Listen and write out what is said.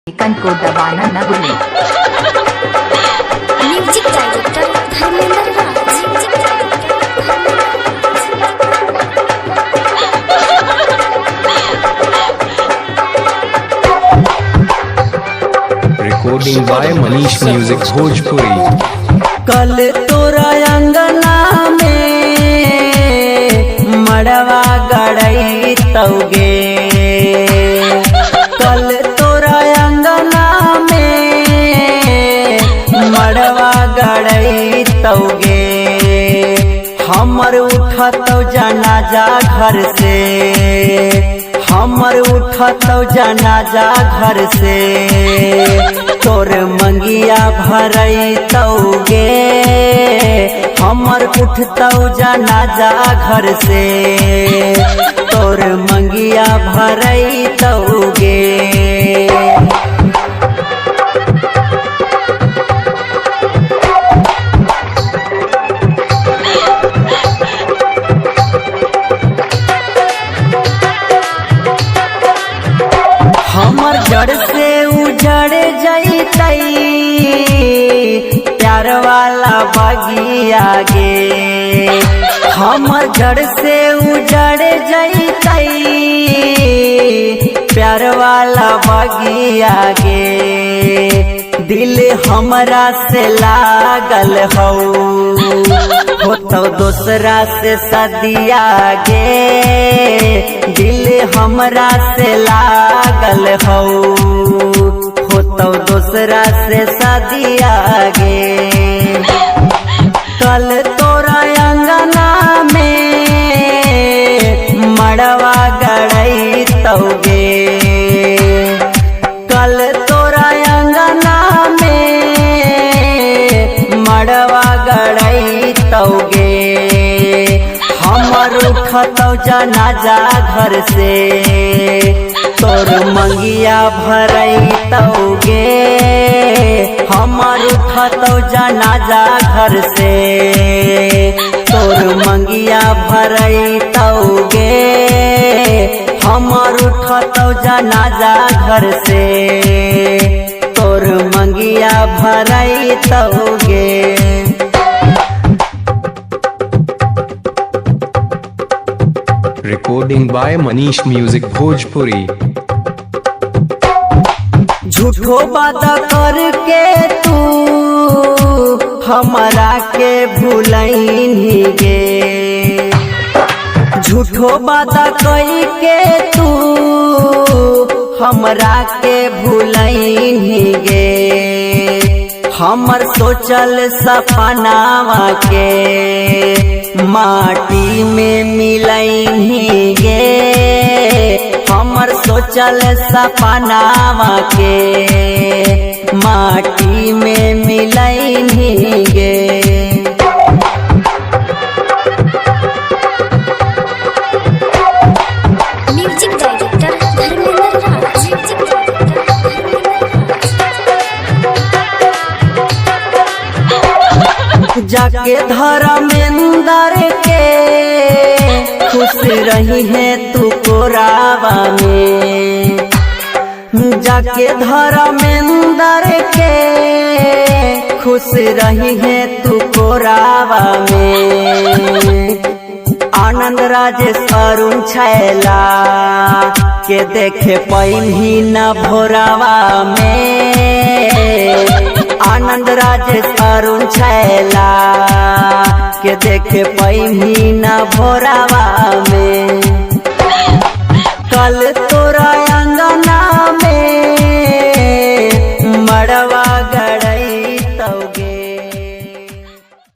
Icon को दबाना न भूलें। Music director Dharmendra Raj. Recording by Manish music Bhojpuri. कल तोरा अंगना में मड़वा गड़ई तौगे, कल तोरा अंगना में मड़वा गड़ई तौगे। हमर उठत जनाजा घर से, हमर उठत जनाजा घर से, तोर मंगिया भरई तौगे। हमर उठतौ जनाजा घर से, तोर मंगिया भरई तौगे। हमर जड़ से उजड़ जैतई प्यार वाला बगिया गे। हमर जड़ से उजड़ जैतई प्यार वाला बगिया गे। दिल हमरा से लागल हौ, होतौ दोसरा से सदिया गे। दिल हमरा से लागल हौ, होतौ दोसरा से सदिया गे। कल तोरा अंगना में मड़वा गड़ई तौगे, कल तोरा अंगना में मड़वा गड़ई तौगे। हमर उठतौ जनाजा घर से, तोर मंगिया भरई तौगे। हमर उठतौ जनाजा घर से, तोर मंगिया भरई तौगे। हमर उठतौ जनाजा घर से, तोर मंगिया भरई तौगे। Recording by Manish music Bhojpuri. झूठो वादा करके तू हमरा के भूलई गे। झूठो वादा कई के तू हमरा के भूलई गे। हमर सोचल सपनावा के माटी में मिलई गे। हमर सोचल सपनावा के माटी में मिलई गे। म्यूजिक डायरेक्टर धर्मेंद्र राज। जाके धर्मेंद्र के खुश रही है तू कोरावा में। जाके धर्मेंद्र के खुश रही है तू कोरावा में। आनंद राजेश अरुण छैला के देखे पैनी न भोरावा में। आनंद राजेश अरुण छैला के देखे पैनी न भोरावा में। कल